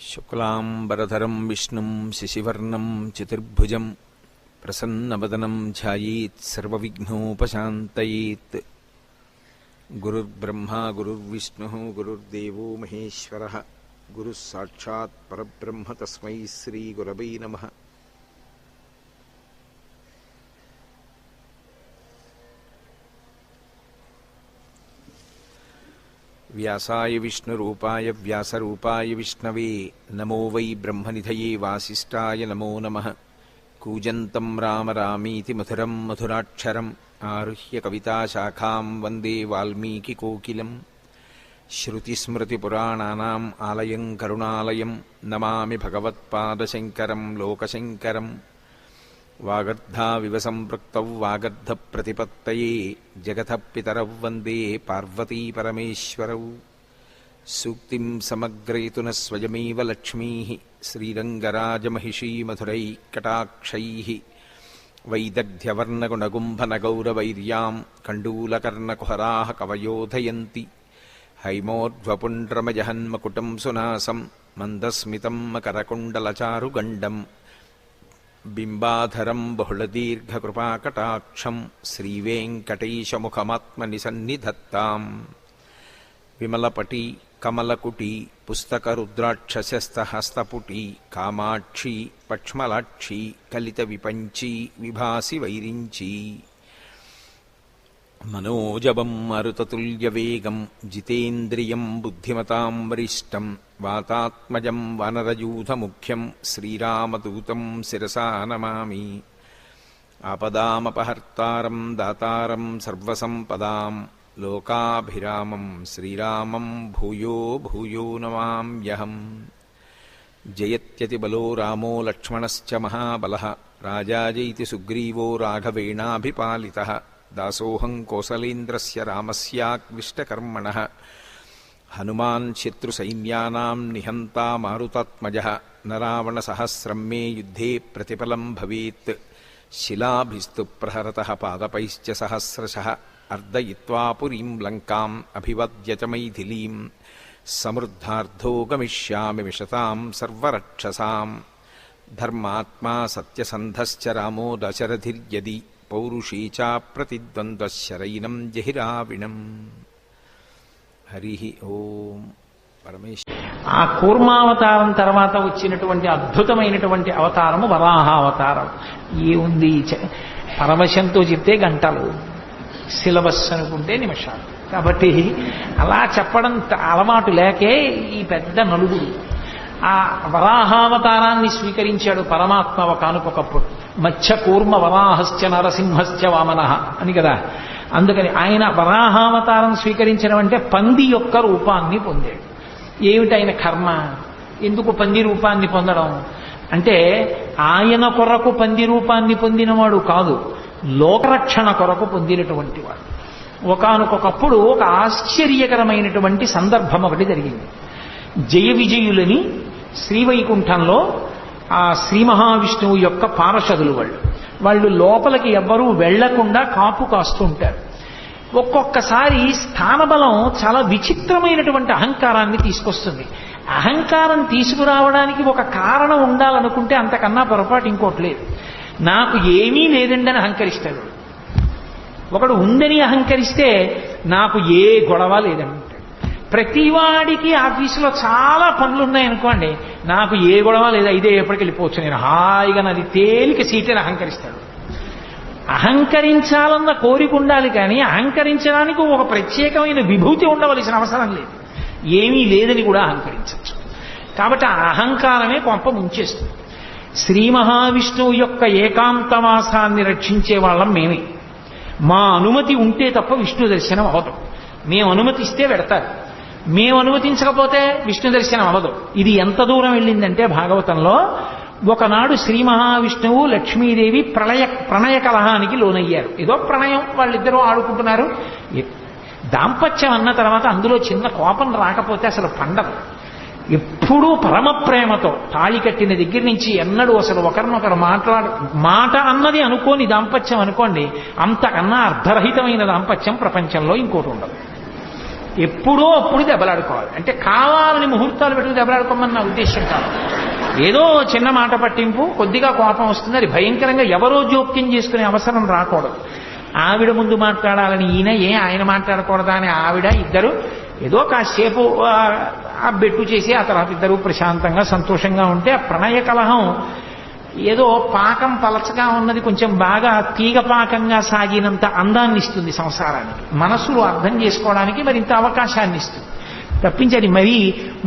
శుక్లాంబరధరం విష్ణుం శశివర్ణం చతుర్భుజం ప్రసన్నవదనం ధ్యాయేత్ సర్వవిఘ్నోపశాంతయేత్. గురుర్బ్రహ్మా గురుర్విష్ణుః గురుర్దేవో మహేశ్వరః గురుః సాక్షాత్ పరబ్రహ్మ తస్మై శ్రీగురవై నమః. వ్యాసాయ విష్ణురూపాయ వ్యాసరూపాయ విష్ణవే నమో వై బ్రహ్మనిధయే వాసిష్ఠాయ నమో నమః. కూజంతం రామ రామీతి మధురం మధురాక్షరం ఆరుహ్య కవితాశాఖాం వందే వాల్మీకికోకిలం. శ్రుతిస్మృతిపురాణానాం ఆలయం కరుణాలయం నమామి భగవత్పాదశంకరం లోకశంకరం. వాగర్ధావివ సంపృక్తౌ వాగర్ధప్రతిపత్తయే జగతః పితరౌ వందే పార్వతీపరమేశ్వరౌ. సూక్తిం సమగ్రయతున స్వయమేవ లక్ష్మీః శ్రీరంగరాజమహిషీ మధురైకటాక్షైః. వైదగ్ధ్యవర్ణగుణగుంభనగౌరవైర్యాం కండూలకర్ణకుహరాः కవయోధయంతి. హైమోర్ధ్వపుండ్రమజహన్మకుటం సునాసం మందస్మితం మకరకుండలచారుగండం. బింబాధరం బహుళదీర్ఘకృపాకటాక్షం శ్రీవేంకటేశముఖమాత్మనిసన్నిధత్తాం. విమలపటి కమలకుటి పుస్తకరుద్రాక్షస్యస్తహస్తపుటి కామాక్షి పక్ష్మలాక్షి కలిత విపంచి విభాసి వైరించి. మనోజవం మరుతతుల్యవేగం జితేంద్రియం బుద్ధిమతాం వరిష్టం. వాతాత్మజం వానరయూథముఖ్యం శ్రీరామదూతం శిరసా నమామి. ఆపదామపహర్తారం దాతారం సర్వసంపదాం లోకాభిరామం శ్రీరామం భూయో భూయో నమామ్యహం. జయత్యతిబలో రామో లక్ష్మణశ్చ మహాబలః రాజాజైతి సుగ్రీవో రాఘవేణాభిపాలితః. దాసోహం కోసలేంద్రస్య రామస్యాక్లిష్టకర్మణః. హనుమాన్ శత్రుసైన్యానాం నిహంతా మారుతాత్మజః. న రావణసహస్రం మే యుద్ధే ప్రతిఫలం భవేత్. శిలాభిస్తు ప్రహరతః పాదపైశ్చ సహస్రశః. అర్దయిత్వా పురీం లంకాం అభివద్య చ మైథిలీం. సమృద్ధార్థో గమిష్యామి విశతాం సర్వరక్షసాం. ధర్మాత్మా సత్యసంధశ్చ రామో దశరథిర్యది. పౌరుషీ చ ప్రతిద్వంద్వశరైనం జహిరావిణం. హరి ఓం. పరమేశ్వర ఆ కూర్మావతారం తర్వాత వచ్చినటువంటి అద్భుతమైనటువంటి అవతారము వరాహావతారం. ఏముంది పరవశంతో చెప్తే గంటలు, సిలబస్ అనుకుంటే నిమిషాలు. కాబట్టి అలా చెప్పడం అలవాటు లేకే ఈ పెద్ద నలుగురు ఆ వరాహావతారాన్ని స్వీకరించాడు పరమాత్మ ఒకనకొకప్పుడు. మత్స్య కూర్మ వరాహశ్చ నరసింహశ్చ వామనః అని కదా. అందుకని ఆయన వరాహావతారం స్వీకరించడం అంటే పంది యొక్క రూపాన్ని పొందాడు. ఏమిటి ఆయన కర్మ? ఎందుకు పంది రూపాన్ని పొందడం అంటే ఆయన కొరకు పంది రూపాన్ని పొందినవాడు కాదు, లోకరక్షణ కొరకు పొందినటువంటి వాడు. ఒకనకొకప్పుడు ఒక ఆశ్చర్యకరమైనటువంటి సందర్భం ఒకటి జరిగింది. జయ విజయులని శ్రీవైకుంఠంలో ఆ శ్రీ మహావిష్ణువు యొక్క పార్షదులు వాళ్ళు లోపలికి ఎవ్వరూ వెళ్లకుండా కాపు కాస్తూ ఉంటారు. ఒక్కొక్కసారి స్థానబలం చాలా విచిత్రమైనటువంటి అహంకారాన్ని తీసుకొస్తుంది. అహంకారం తీసుకురావడానికి ఒక కారణం ఉండాలనుకుంటే అంతకన్నా పొరపాటు ఇంకోటి లేదు. నాకు ఏమీ లేదండి అని అహంకరిస్తాడు. ఒకడు ఉందని అహంకరిస్తే నాకు ఏ గొడవ లేదండి. ప్రతివాడికి ఆఫీసులో చాలా పనులు ఉన్నాయనుకోండి, నాకు ఏ గొడవ లేదా, ఇదే ఎప్పటికి వెళ్ళిపోవచ్చు, నేను హాయిగా నాది తేలిక సీటని అహంకరిస్తాడు. అహంకరించాలన్న కోరిక ఉండాలి, కానీ అహంకరించడానికి ఒక ప్రత్యేకమైన విభూతి ఉండవలసిన అవసరం లేదు. ఏమీ లేదని కూడా అహంకరించవచ్చు. కాబట్టి ఆ అహంకారమే కొంప ముంచేస్తుంది. శ్రీ మహావిష్ణువు యొక్క ఏకాంతవాసాన్ని రక్షించే వాళ్ళం మేమే. మా అనుమతి ఉంటే తప్ప విష్ణు దర్శనం అవ్వదు. మేము అనుమతిస్తే పెడతారు, మేము అనుమతించకపోతే విష్ణు దర్శనం అవ్వదు. ఇది ఎంత దూరం వెళ్ళిందంటే భాగవతంలో ఒకనాడు శ్రీ మహావిష్ణువు లక్ష్మీదేవి ప్రణయ కలహానికి లోనయ్యారు. ఏదో ప్రణయం, వాళ్ళిద్దరూ ఆడుకుంటున్నారు. దాంపత్యం అన్న తర్వాత అందులో చిన్న కోపం రాకపోతే అసలు పండదు. ఎప్పుడూ పరమ ప్రేమతో తాళి కట్టిన దగ్గర నుంచి ఎన్నడూ అసలు ఒకరినొకరు మాట అన్నది అనుకోని దాంపత్యం అనుకోండి, అంతకన్నా అర్ధరహితమైన దాంపత్యం ప్రపంచంలో ఇంకోటి ఉండదు. ఎప్పుడో అప్పుడు దెబ్బలాడుకోవాలి. అంటే కావాలని ముహూర్తాలు పెట్టుకుని దెబ్బలాడుకోమని నా ఉద్దేశం కాదు. ఏదో చిన్న మాట పట్టింపు, కొద్దిగా కోపం వస్తుంది, అది భయంకరంగా ఎవరో జోక్యం చేసుకునే అవసరం రాకూడదు. ఆవిడ ముందు మాట్లాడాలని ఈయన, ఆయన మాట్లాడకూడదా అని ఆవిడ, ఇద్దరు ఏదో కాసేపు ఆ బెట్టు చేసి ఆ తర్వాత ఇద్దరు ప్రశాంతంగా సంతోషంగా ఉంటే ఆ ప్రణయ కలహం ఏదో పాకం పలచగా ఉన్నది కొంచెం బాగా తీగ పాకంగా సాగినంత అందాన్ని ఇస్తుంది సంసారానికి, మనసులు అర్థం చేసుకోవడానికి మరింత అవకాశాన్ని ఇస్తుంది. తప్పించని మరీ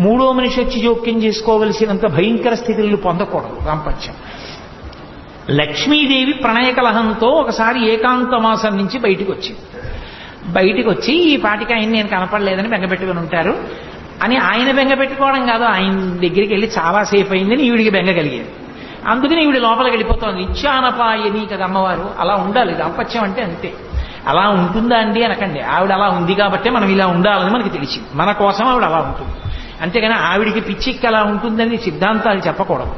మూడో మనిషి వచ్చి జోక్యం చేసుకోవలసినంత భయంకర స్థితులను పొందకూడదు దాంపత్యం. లక్ష్మీదేవి ప్రణయ కలహంతో ఒకసారి ఏకాంతమాసం నుంచి బయటికి వచ్చి ఈ పాటికి ఆయన నేను కనపడలేదని బెంగపెట్టుకుని ఉంటారు అని ఆయన బెంగపెట్టుకోవడం కాదు, ఆయన దగ్గరికి వెళ్ళి చాలాసేపు అయిందని ఈవిడికి బెంగ కలిగేది. అందుకని ఈవిడ లోపలికి వెళ్ళిపోతుంది. నిత్యానపాయని కదా అమ్మవారు, అలా ఉండాలి దాంపత్యం అంటే అంతే. అలా ఉంటుందా అండి అనకండి, ఆవిడ అలా ఉంది కాబట్టి మనం ఇలా ఉండాలని మనకి తెలిసింది, మన కోసం ఆవిడ అలా ఉంటుంది. అంతేగాని ఆవిడికి పిచ్చిక్కి అలా ఉంటుందని సిద్ధాంతాలు చెప్పకూడదు.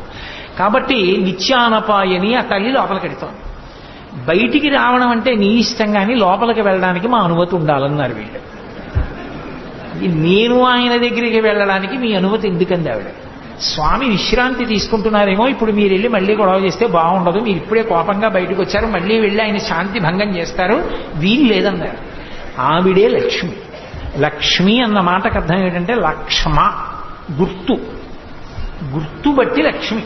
కాబట్టి నిత్యానపాయని ఆ తల్లి లోపలికి వెళుతోంది. బయటికి రావడం అంటే నీ ఇష్టం కానీ లోపలికి వెళ్ళడానికి మా అనుమతి ఉండాలన్నారు వీళ్ళు. నేను ఆయన దగ్గరికి వెళ్ళడానికి మీ అనుమతి ఎందుకంది ఆవిడ? స్వామి విశ్రాంతి తీసుకుంటున్నారేమో, ఇప్పుడు మీరు వెళ్ళి మళ్ళీ గొడవ చేస్తే బాగుండదు, మీరు ఇప్పుడే కోపంగా బయటకు వచ్చారు, మళ్ళీ వెళ్ళి ఆయన శాంతి భంగం చేస్తారు, వీలు లేదన్నారు. ఆవిడే లక్ష్మి. లక్ష్మి అన్న మాటకు అర్థం ఏంటంటే లక్ష్మ, గుర్తు బట్టి లక్ష్మి.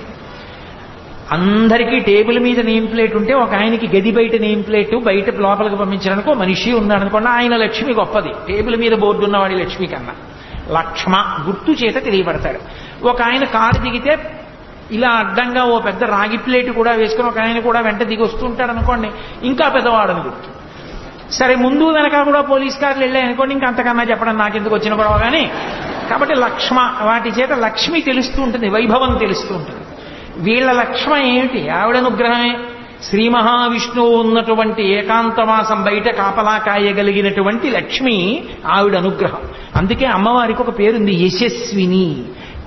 అందరికీ టేబుల్ మీద నేమ్ ప్లేట్ ఉంటే ఒక ఆయనకి గది బయట నేమ్ ప్లేట్ బయట లోపలికి పంపించడానికి మనిషి ఉన్నాడనుకోండి, ఆయన లక్ష్మి గొప్పది టేబుల్ మీద బోర్డు ఉన్నవాడి లక్ష్మి కన్నా. లక్ష్మ గుర్తు చేత తెలియబడతాడు. ఒక ఆయన కారు దిగితే ఇలా అడ్డంగా ఓ పెద్ద రాగి ప్లేట్ కూడా వేసుకుని ఒక ఆయన కూడా వెంట దిగి వస్తుంటాడు అనుకోండి, ఇంకా పెద్దవాడని గుర్తు. సరే ముందు వెనక కూడా పోలీస్ కార్లు వెళ్ళాయి అనుకోండి, ఇంకా అంతకన్నా చెప్పడం నాకెందుకు వచ్చిన గొడవ కానీ. కాబట్టి లక్ష్మ, వాటి చేత లక్ష్మి తెలుస్తూ ఉంటుంది, వైభవం తెలుస్తూ ఉంటుంది. వీళ్ళ లక్ష్మ ఏమిటి? ఆవిడ అనుగ్రహమే. శ్రీ మహావిష్ణువు ఉన్నటువంటి ఏకాంతమాసం బయట కాపలా కాయగలిగినటువంటి లక్ష్మి ఆవిడ అనుగ్రహం. అందుకే అమ్మవారికి ఒక పేరుంది యశస్విని,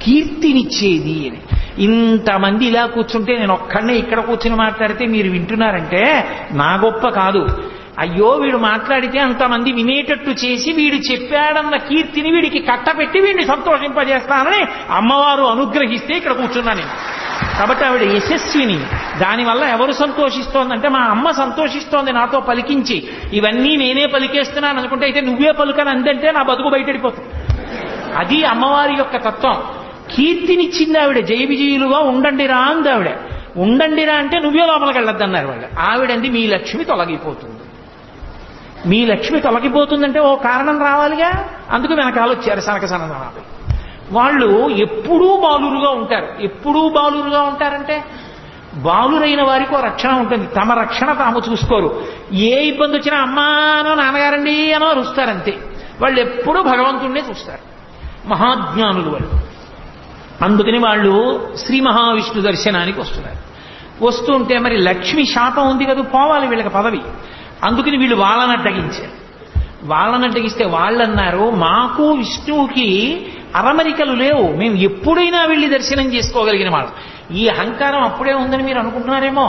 కీర్తినిచ్చేది అని. ఇంతమంది ఇలా కూర్చుంటే నేను ఒక్కడనే ఇక్కడ కూర్చుని మాట్లాడితే మీరు వింటున్నారంటే నా గొప్ప కాదు. అయ్యో వీడు మాట్లాడితే అంతమంది వినేటట్టు చేసి వీడు చెప్పాడన్న కీర్తిని వీడికి కట్టపెట్టి వీడిని సంతోషింపజేస్తానని అమ్మవారు అనుగ్రహిస్తే ఇక్కడ కూర్చున్నాను నేను. కాబట్టి ఆవిడ యశస్విని. దానివల్ల ఎవరు సంతోషిస్తోందంటే మా అమ్మ సంతోషిస్తోంది నాతో పలికించి, ఇవన్నీ నేనే పలికేస్తున్నాను అనుకుంటే అయితే నువ్వే పలుకని అందంటే నా బతుకు బయటడిపోతుంది. అది అమ్మవారి యొక్క తత్వం. కీర్తినిచ్చింది ఆవిడ. జయ విజయులుగా ఉండండిరా అంది ఆవిడ. ఉండండిరా అంటే నువ్వే లోపలికి వెళ్ళొద్దన్నారు వాళ్ళు. ఆవిడంది మీ లక్ష్మి తొలగిపోతుంది. మీ లక్ష్మి తొలగిపోతుందంటే ఓ కారణం రావాలిగా. అందుకు వెనకాల వచ్చారు సనక సననాలు. వాళ్ళు ఎప్పుడూ బాలురుగా ఉంటారు. ఎప్పుడూ బాలురుగా ఉంటారంటే బాలురైన వారికి ఓ రక్షణ ఉంటుంది. తమ రక్షణ తాము చూసుకోరు. ఏ ఇబ్బంది వచ్చినా అమ్మానో నాన్నగారండి అనో అరుస్తారంతే. వాళ్ళు ఎప్పుడూ భగవంతుడినే చూస్తారు. మహాజ్ఞానులు వాళ్ళు. అందుకని వాళ్ళు శ్రీ మహావిష్ణు దర్శనానికి వస్తున్నారు. వస్తుంటే మరి లక్ష్మి శాపం ఉంది కదా, పోవాలి వీళ్ళకి పదవి. అందుకని వీళ్ళు వాళ్ళని అడ్డగించారు. వాళ్ళని అడ్డగిస్తే వాళ్ళన్నారు మాకు విష్ణువుకి అరమరికలు లేవు, మేము ఎప్పుడైనా వెళ్ళి దర్శనం చేసుకోగలిగిన వాళ్ళు. ఈ అహంకారం అప్పుడే ఉందని మీరు అనుకుంటున్నారేమో.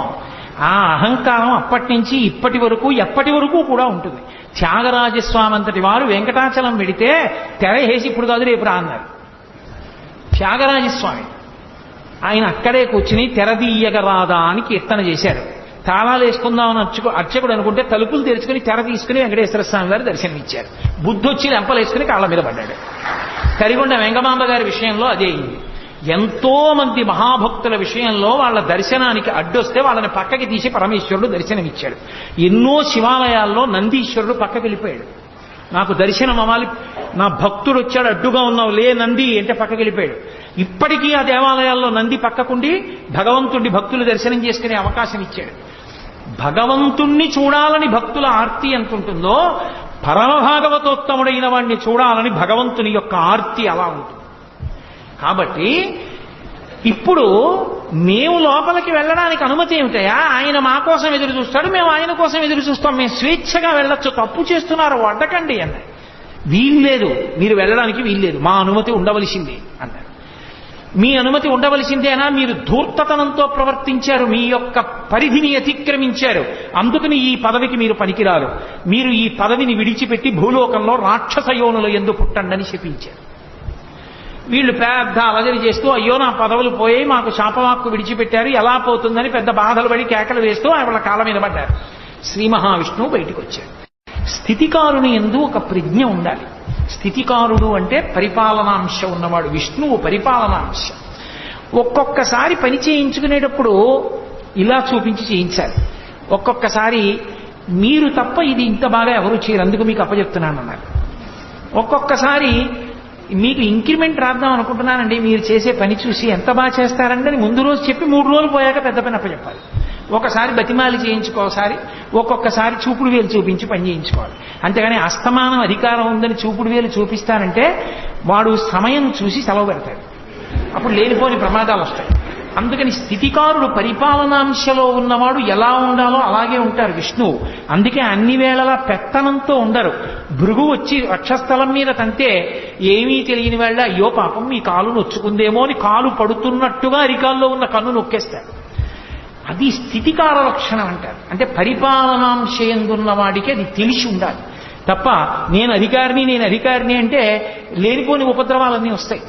ఆ అహంకారం అప్పటి నుంచి ఇప్పటి వరకు ఎప్పటి వరకు కూడా ఉంటుంది. త్యాగరాజస్వామి అంతటి వారు వెంకటాచలం వెడితే తెర వేసి ఇప్పుడు కాదు రేపు రా అన్నారు. త్యాగరాజస్వామి ఆయన అక్కడే కూర్చుని తెరదీయగరాదా అని కీర్తన చేశారు. తాళాలు వేసుకుందామని అర్చకుడు అనుకుంటే తలుపులు తెరుచుకుని తెర తీసుకుని వెంకటేశ్వర స్వామి గారు దర్శనమిచ్చారు. బుద్ధొచ్చి లెంపలేసుకుని కాళ్ళ మీద పడ్డాడు. కరిగొండ వెంగమాంబ గారి విషయంలో అదే అయింది. ఎంతో మంది మహాభక్తుల విషయంలో వాళ్ళ దర్శనానికి అడ్డొస్తే వాళ్ళని పక్కకి తీసి పరమేశ్వరుడు దర్శనమిచ్చాడు. ఎన్నో శివాలయాల్లో నందీశ్వరుడు పక్కకి వెళ్ళిపోయాడు. నాకు దర్శనం అవ్వాలి, నా భక్తుడు వచ్చాడు అడ్డుగా ఉన్నావు లే నంది అంటే పక్కకి వెళ్ళిపోయాడు. ఇప్పటికీ ఆ దేవాలయాల్లో నంది పక్కకుండి భగవంతుడి భక్తులు దర్శనం చేసుకునే అవకాశం ఇచ్చాడు. భగవంతుణ్ణి చూడాలని భక్తుల ఆర్తి ఎంత ఉంటుందో పరమభాగవతోత్తముడైన వాడిని చూడాలని భగవంతుని యొక్క ఆర్తి అలా ఉంటుంది. కాబట్టి ఇప్పుడు మేము లోపలికి వెళ్ళడానికి అనుమతి ఏమిటయా? ఆయన మా కోసం ఎదురు చూస్తాడు, మేము ఆయన కోసం ఎదురు చూస్తాం, మేము స్వేచ్ఛగా వెళ్ళొచ్చు, తప్పు చేస్తున్నారు అడ్డకండి అన్నారు. వీల్లేదు, మీరు వెళ్ళడానికి వీల్లేదు, మా అనుమతి ఉండవలసింది అన్నారు. మీ అనుమతి ఉండవలసిందేనా? మీరు ధూర్తతనంతో ప్రవర్తించారు, మీ యొక్క పరిధిని అతిక్రమించారు, అందుకని ఈ పదవికి మీరు పనికిరారు, మీరు ఈ పదవిని విడిచిపెట్టి భూలోకంలో రాక్షస యోనుల యందు పుట్టండని శపించారు. వీళ్ళు పెద్ద అలజడి చేస్తూ అయ్యో నా పదవులు పోయాయి, మాకు శాపవాక్కు విడిచిపెట్టారు, ఎలా పోతుందని పెద్ద బాధలు పడి కేకలు వేస్తూ వాళ్ళ కాళ్ళ మీద పడ్డారు. శ్రీ మహావిష్ణువు బయటకు వచ్చాడు. స్థితికారుని యందు ఒక ప్రజ్ఞ ఉండాలి. స్థితికారుడు అంటే పరిపాలనాంశ ఉన్నవాడు. విష్ణువు పరిపాలనాంశ. ఒక్కొక్కసారి పని చేయించుకునేటప్పుడు ఇలా చూపించి చేయించాలి, ఒక్కొక్కసారి మీరు తప్ప ఇది ఇంత బాగా ఎవరు చేయరు అందుకు మీకు అప్పచెప్తున్నాను అన్నారు. ఒక్కొక్కసారి మీకు ఇంక్రిమెంట్ రాద్దాం అనుకుంటున్నానండి, మీరు చేసే పని చూసి ఎంత బాగా చేస్తారంటే ముందు రోజు చెప్పి 3 రోజులు పోయాక పెద్ద పని అప్పచెప్పాలి. ఒకసారి బతిమాలి చేయించుకోసారి, ఒక్కొక్కసారి చూపుడు వేలు చూపించి పని చేయించుకోవాలి. అంతేగాని అస్తమానం అధికారం ఉందని చూపుడు వేలు చూపిస్తారంటే వాడు సమయం చూసి సెలవు పెడతాడు, అప్పుడు లేనిపోని ప్రమాదాలు వస్తాయి. అందుకని స్థితికారుడు పరిపాలనాంశలో ఉన్నవాడు ఎలా ఉండాలో అలాగే ఉంటారు విష్ణువు. అందుకే అన్ని వేళలా పెత్తనంతో ఉండరు. భృగు వచ్చి వక్షస్థలం మీద తంతే ఏమీ తెలియని వాళ్ళ అయ్యో పాపం మీ కాలు నొచ్చుకుందేమో అని కాలు పడుతున్నట్టుగా అరికాల్లో ఉన్న కన్ను నొక్కేస్తాడు. అది స్థితికార లక్షణం అంటారు. అంటే పరిపాలనాంశయందున్న వాడికి అది తెలిసి ఉండాలి తప్ప నేను అధికారిని అంటే లేనిపోని ఉపద్రవాలన్నీ వస్తాయి.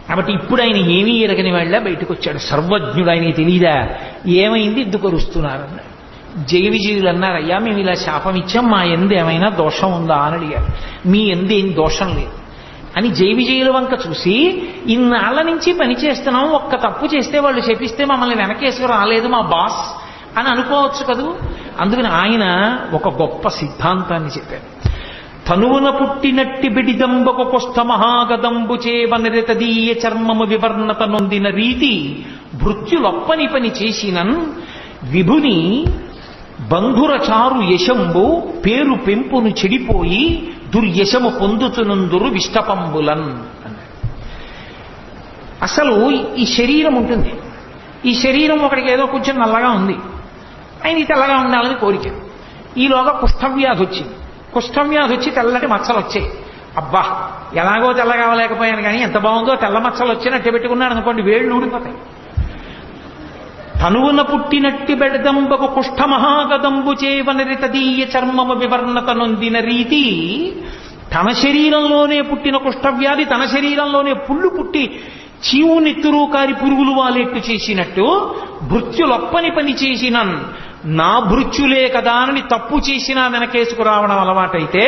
కాబట్టి ఇప్పుడు ఆయన ఏమీ ఎరగని వాళ్ళ బయటకు వచ్చాడు. సర్వజ్ఞుడు, ఆయనకి తెలియదా ఏమైంది ఎందుకు అరుస్తున్నారన్నారు. జయ విజయులు అన్నారు, అయ్యా మేము ఇలా శాపం ఇచ్చాం, మా ఎందు ఏమైనా దోషం ఉందా అని అడిగారు. మీ ఎందు ఏం దోషం లేదు అని జయ విజయుల వంక చూసి, ఇన్నాళ్ల నుంచి పని చేస్తున్నాం, ఒక్క తప్పు చేస్తే వాళ్ళు శపిస్తే మమ్మల్ని వెనకేసుకు రాలేదు మా బాస్ అని అనుకోవచ్చు కదూ. అందుకని ఆయన ఒక గొప్ప సిద్ధాంతాన్ని చెప్పారు. తనువున పుట్టినట్టి బిడిదంబకు కొష్ట మహాగదంబు చేవనరితదీయ చర్మము వివర్ణత నొందిన రీతి భృత్యులొప్పని పని చేసినన్ విభుని బంధుర చారు యశంబు పేరు పెంపును చెడిపోయి దుర్యశము పొందుతునందురు విష్టపంబులన్ అన్నారు. అసలు ఈ శరీరం ఉంటుంది, ఈ శరీరం ఒకడికి ఏదో కొంచెం నల్లగా ఉంది, ఆయన తెల్లగా ఉండాలని కోరిక. ఈలోగా కుష్ఠవ్యాధి వచ్చింది, కుష్ఠవ్యాధి వచ్చి తెల్లటి మచ్చలు వచ్చాయి. అబ్బా ఎలాగో తెల్ల కావలేకపోయాను కానీ ఎంత బాగుందో తెల్ల మచ్చలు వచ్చినట్టు పెట్టుకున్నాడు అనుకోండి, వేళ్ళు ఊడిపోతాయి. తనువున పుట్టినట్టి బెడదంబకు కుష్ఠ మహాగదంబు చేవనరితదీయ చర్మము వివర్ణత నొందిన రీతి, తన శరీరంలోనే పుట్టిన కుష్ఠవ్యాధి తన శరీరంలోనే పుళ్ళు పుట్టి చీవు నెత్తురు కారి పురుగులు వాలేట్టు చేసినట్టు భృత్యులొప్పని పని చేసిన నా భృత్యులే కదా అని తప్పు చేసినా వెనకేసుకు రావడం అలవాటైతే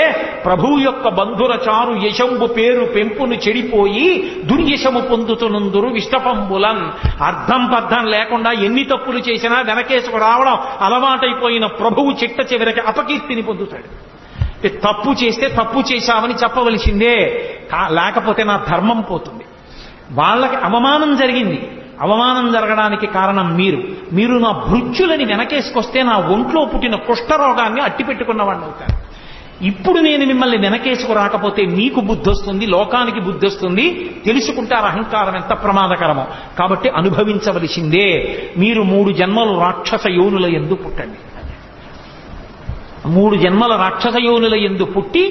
ప్రభువు యొక్క బంధుర చారు యశంబు పేరు పెంపును చెడిపోయి దుర్యశము పొందుతునందురు విష్టపంబులన్. అర్థం పర్థం లేకుండా ఎన్ని తప్పులు చేసినా వెనకేసుకు రావడం అలవాటైపోయిన ప్రభువు చిట్ట చివరికి అపకీర్తిని పొందుతాడు. తప్పు చేస్తే తప్పు చేశామని చెప్పవలసిందే, లేకపోతే నా ధర్మం పోతుంది. వాళ్ళకి అవమానం జరిగింది, అవమానం జరగడానికి కారణం మీరు నా భృత్యులని వెనకేసుకొస్తే నా ఒంట్లో పుట్టిన కుష్ఠరోగాన్ని అట్టిపెట్టుకున్నవాడిని అవుతారు. ఇప్పుడు నేను మిమ్మల్ని వెనకేసుకు రాకపోతే మీకు బుద్ధి వస్తుంది, లోకానికి బుద్ధి వస్తుంది, తెలుసుకుంటారు అహంకారం ఎంత ప్రమాదకరమో. కాబట్టి అనుభవించవలసిందే. మీరు 3 జన్మలు రాక్షస యోనుల యందు పుట్టండి. 3 జన్మల రాక్షస యోనుల యందు పుట్టి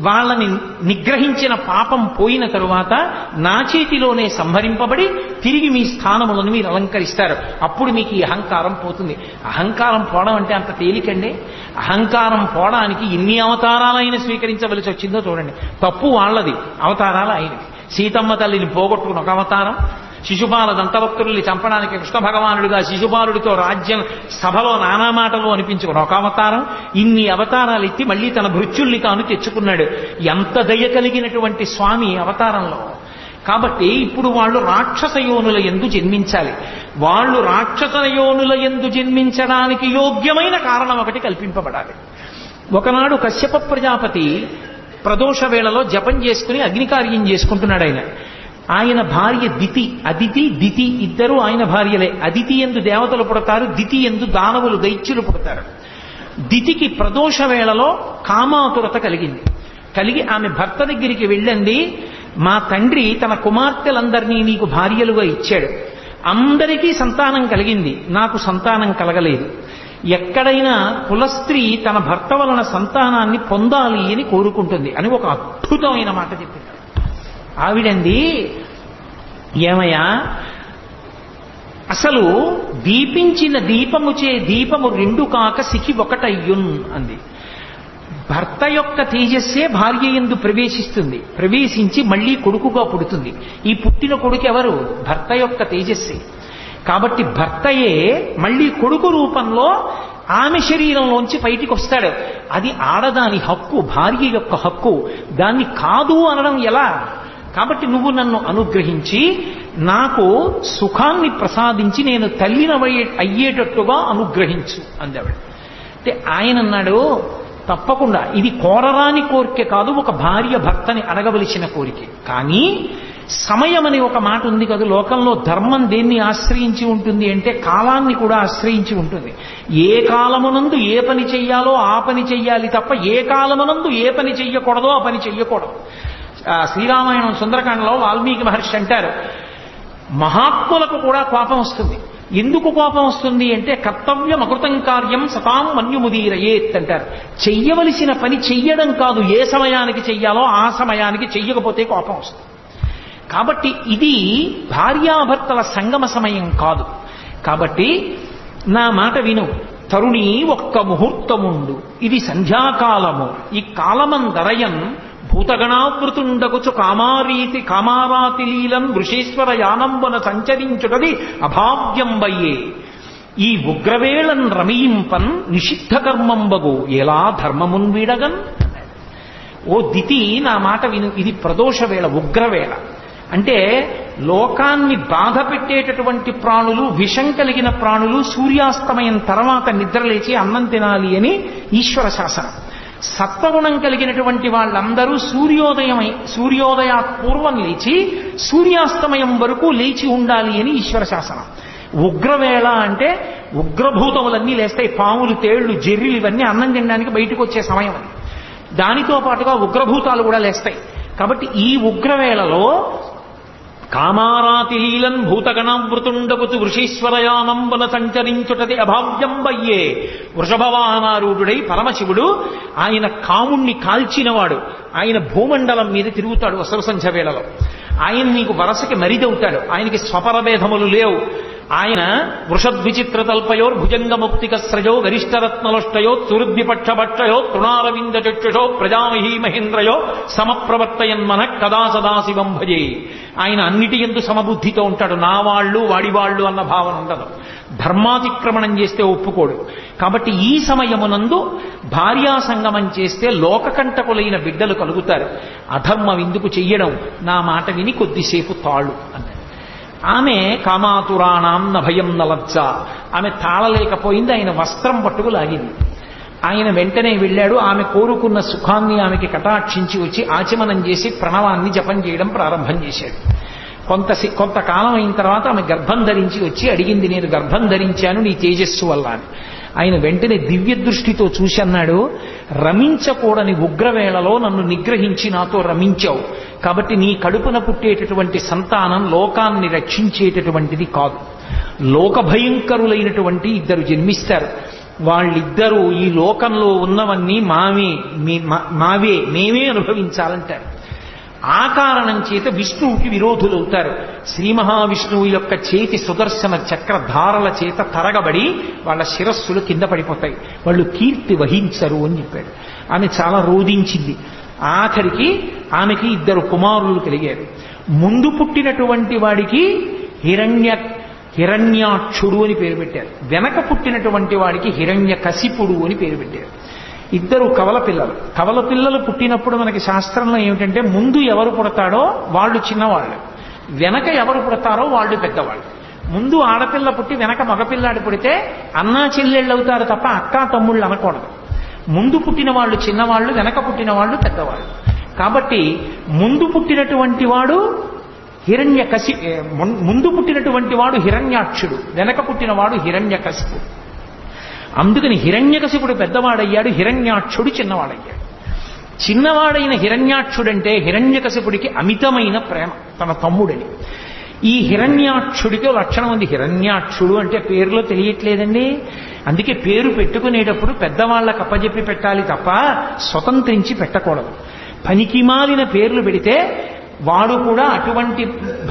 వాళ్ళని నిగ్రహించిన పాపం పోయిన తరువాత నా చేతిలోనే సంహరింపబడి తిరిగి మీ స్థానములను మీరు అలంకరిస్తారు. అప్పుడు మీకు ఈ అహంకారం పోతుంది. అహంకారం పోవడం అంటే అంత తేలికండి. అహంకారం పోవడానికి ఎన్ని అవతారాలైనా స్వీకరించవలసి వచ్చిందో చూడండి. తప్పు వాళ్ళది, అవతారాలు ఆయనది. సీతమ్మ తల్లిని పోగొట్టుకుని ఒక అవతారం, శిశుపాల దంతభక్తుల్ని చంపడానికి కృష్ణ భగవానుడిగా శిశుపాలుడితో రాజ్యం సభలో నానా మాటలు అనిపించుకుని ఒక అవతారం. ఇన్ని అవతారాలు ఎత్తి మళ్ళీ తన భృత్యుల్ని తాను తెచ్చుకున్నాడు. ఎంత దయ కలిగినటువంటి స్వామి అవతారంలో. కాబట్టి ఇప్పుడు వాళ్ళు రాక్షస యోనుల యందు జన్మించాలి. వాళ్ళు రాక్షస యోనుల యందు జన్మించడానికి యోగ్యమైన కారణం ఒకటి కల్పింపబడాలి. ఒకనాడు కశ్యప ప్రజాపతి ప్రదోష వేళలో జపం చేసుకుని అగ్నికార్యం చేసుకుంటున్నాడు. ఆయన భార్య దితి, అదితి దితి ఇద్దరు ఆయన భార్యలే. అదితి యందు దేవతలు పుడతారు, దితి యందు దానవులు దైత్యులు పుడతారు. దితికి ప్రదోష వేళలో కామాతురత కలిగి ఆమె భర్త దగ్గరికి వెళ్ళండి, మా తండ్రి తన కుమార్తెలందరినీ నీకు భార్యలుగా ఇచ్చాడు, అందరికీ సంతానం కలిగింది, నాకు సంతానం కలగలేదు. ఎక్కడైనా కులస్త్రీ తన భర్త వలన సంతానాన్ని పొందాలి అని కోరుకుంటుంది అని ఒక అద్భుతమైన మాట చెప్పింది. ఆవిడండి ఏమయ్యా, అసలు దీపించిన దీపము రెండు కాక సికి ఒకటయ్యున్ అంది. భర్త యొక్క తేజస్సే భార్య యందు ప్రవేశిస్తుంది, ప్రవేశించి మళ్లీ కొడుకుగా పుడుతుంది. ఈ పుట్టిన కొడుకు ఎవరు? భర్త యొక్క తేజస్సే. కాబట్టి భర్తయే మళ్లీ కొడుకు రూపంలో ఆమె శరీరంలోంచి బయటికి వస్తాడు. అది ఆడదాని హక్కు, భార్య యొక్క హక్కు. దాన్ని కాదు అనడం ఎలా? కాబట్టి నువ్వు నన్ను అనుగ్రహించి నాకు సుఖాన్ని ప్రసాదించి నేను తల్లిని అయ్యేటట్టుగా అనుగ్రహించు అందావిడ. అంటే ఆయన అన్నాడు, తప్పకుండా ఇది కోరరాని కోరిక కాదు, ఒక భార్య భర్తని అడగవలసిన కోరిక. కానీ సమయం అనే ఒక మాట ఉంది కదా, లోకంలో ధర్మం దేన్ని ఆశ్రయించి ఉంటుంది అంటే కాలాన్ని కూడా ఆశ్రయించి ఉంటుంది. ఏ కాలమునందు ఏ పని చెయ్యాలో ఆ పని చెయ్యాలి తప్ప ఏ కాలమునందు ఏ పని చెయ్యకూడదో ఆ పని చెయ్యకూడదు. శ్రీరామాయణం సుందరకాండలో వాల్మీకి మహర్షి అంటారు, మహాత్ములకు కూడా కోపం వస్తుంది. ఎందుకు కోపం వస్తుంది అంటే కర్తవ్యం అకృతం కార్యం సతాం మన్యుముదీరయేత్ అంటారు. చెయ్యవలసిన పని చెయ్యడం కాదు, ఏ సమయానికి చెయ్యాలో ఆ సమయానికి చెయ్యకపోతే కోపం వస్తుంది. కాబట్టి ఇది భార్యాభర్తల సంగమ సమయం కాదు. కాబట్టి నా మాట విను, తరుణి ఒక్క ముహూర్తముండు, ఇది సంధ్యాకాలము, ఈ కాలమందరయన్ భూతగణావృతుండగుచు కామారాతి లీలన్ వృషేశ్వర యానంబున సంచరించుటది అభావ్యంబయ్యే. ఈ ఉగ్రవేళన్ రమయింపన్ నిషిద్ధ కర్మంబగు ఎలా ధర్మమున్ వీడగన్. ఓ దితి, నా మాట విను, ఇది ప్రదోష వేళ, ఉగ్రవేళ. అంటే లోకాన్ని బాధ పెట్టేటటువంటి ప్రాణులు, విషం కలిగిన ప్రాణులు సూర్యాస్తమయం తర్వాత నిద్రలేచి అన్నం తినాలి అని ఈశ్వర శాసనం. సత్వగుణం కలిగినటువంటి వాళ్ళందరూ సూర్యోదయాత్ పూర్వం లేచి సూర్యాస్తమయం వరకు లేచి ఉండాలి అని ఈశ్వర శాసనం. ఉగ్రవేళ అంటే ఉగ్రభూతములన్నీ లేస్తాయి, పాములు, తేళ్లు, జెర్రీలు ఇవన్నీ అన్నం తినడానికి బయటకు వచ్చే సమయం అది. దానితో పాటుగా ఉగ్రభూతాలు కూడా లేస్తాయి. కాబట్టి ఈ ఉగ్రవేళలో కామారాతి లీలన్ భూతగణావృతుండపుతు వృషీశ్వరయానంబన సంచరించుటది అభావ్యంబయ్యే. వృషభవాహనారూఢుడై పరమశివుడు, ఆయన కాముణ్ణి కాల్చినవాడు, ఆయన భూమండలం మీద తిరుగుతాడు అసుర సంధ్య వేళలో. ఆయన నీకు వరసకి మరిదవుతాడు, ఆయనకి స్వపరభేదములు లేవు. ఆయన వృషద్విచిత్రతల్పయోర్ భుజంగముక్తికస్రజో గరిష్టరత్నలుష్టయో తురుద్విపక్షభక్షయో తృణారవింద చక్షుషో ప్రజామహీ మహేంద్రయో సమప్రవర్తయన్మన కదా సదాశివం భజే. ఆయన అన్నిటి యందు సమబుద్ధితో ఉంటాడు, నా వాళ్ళు వాడివాళ్ళు అన్న భావన ఉండదు. ధర్మాతిక్రమణం చేస్తే ఒప్పుకోడు. కాబట్టి ఈ సమయమునందు భార్యా సంగమం చేస్తే లోకకంటకులైన బిడ్డలు కలుగుతారు. అధర్మం ఎందుకు చెయ్యడం, నా మాట విని కొద్దిసేపు తాళు అన్నాడు. ఆమె కామాతురాణాం న భయం న లజ్జ, ఆమె తాళలేకపోయింది, ఆయన వస్త్రం పట్టుకు లాగింది. ఆయన వెంటనే వెళ్ళాడు, ఆమె కోరుకున్న సుఖాన్ని ఆమెకి కటాక్షించి వచ్చి ఆచమనం చేసి ప్రణవాన్ని జపం చేయడం ప్రారంభం చేశాడు. కొంతకాలం అయిన తర్వాత ఆమె గర్భం ధరించి వచ్చి అడిగింది, నేను గర్భం ధరించాను నీ తేజస్సు వల్ల అని. ఆయన వెంటనే దివ్య దృష్టితో చూసి అన్నాడు, రమించకూడని ఉగ్రవేళలో నన్ను నిగ్రహించి నాతో రమించావు, కాబట్టి నీ కడుపున పుట్టేటటువంటి సంతానం లోకాన్ని రక్షించేటటువంటిది కాదు. లోక భయంకరులైనటువంటి ఇద్దరు జన్మిస్తారు. వాళ్ళిద్దరూ ఈ లోకంలో ఉన్నవన్నీ మావే, మేమే అనుభవించాలంటారు. ఆ కారణం చేత విష్ణువుకి విరోధులవుతారు. శ్రీ మహావిష్ణువు యొక్క చేతి సుదర్శన చక్రధారల చేత తరగబడి వాళ్ళ శిరస్సులు కింద పడిపోతాయి, వాళ్ళు కీర్తి వహించరు అని చెప్పాడు. ఆమె చాలా రోధించింది. ఆఖరికి ఆమెకి ఇద్దరు కుమారులు కలిగారు. ముందు పుట్టినటువంటి వాడికి హిరణ్యాక్షుడు అని పేరు పెట్టారు, వెనక పుట్టినటువంటి వాడికి హిరణ్యకశిపుడు అని పేరు పెట్టారు. ఇద్దరు కవల పిల్లలు. కవల పిల్లలు పుట్టినప్పుడు మనకి శాస్త్రంలో ఏమిటంటే ముందు ఎవరు పుడతాడో వాళ్ళు చిన్నవాళ్ళు, వెనక ఎవరు పుడతారో వాళ్ళు పెద్దవాళ్ళు. ముందు ఆడపిల్ల పుట్టి వెనక మగపిల్లాడు పుడితే అన్నా చెల్లెళ్ళు అవుతారు తప్ప అక్కా తమ్ముళ్ళు అనకూడదు. ముందు పుట్టిన వాళ్ళు చిన్నవాళ్ళు, వెనక పుట్టిన వాళ్ళు పెద్దవాళ్ళు. కాబట్టి ముందు పుట్టినటువంటి వాడు ముందు పుట్టినటువంటి వాడు హిరణ్యాక్షుడు, వెనక పుట్టినవాడు హిరణ్యకశిపుడు. అందుకని హిరణ్యకశిపుడు పెద్దవాడయ్యాడు, హిరణ్యాక్షుడు చిన్నవాడయ్యాడు. చిన్నవాడైన హిరణ్యాక్షుడంటే హిరణ్యకశిపుడికి అమితమైన ప్రేమ తన తమ్ముడని. ఈ హిరణ్యాక్షుడికి లక్షణం ఉంది. హిరణ్యాక్షుడు అంటే పేరులో తెలియట్లేదండి. అందుకే పేరు పెట్టుకునేటప్పుడు పెద్దవాళ్ళకు అప్పజెప్పి పెట్టాలి తప్ప స్వతంత్రించి పెట్టకూడదు. పనికిమాలిన పేర్లు పెడితే వాడు కూడా అటువంటి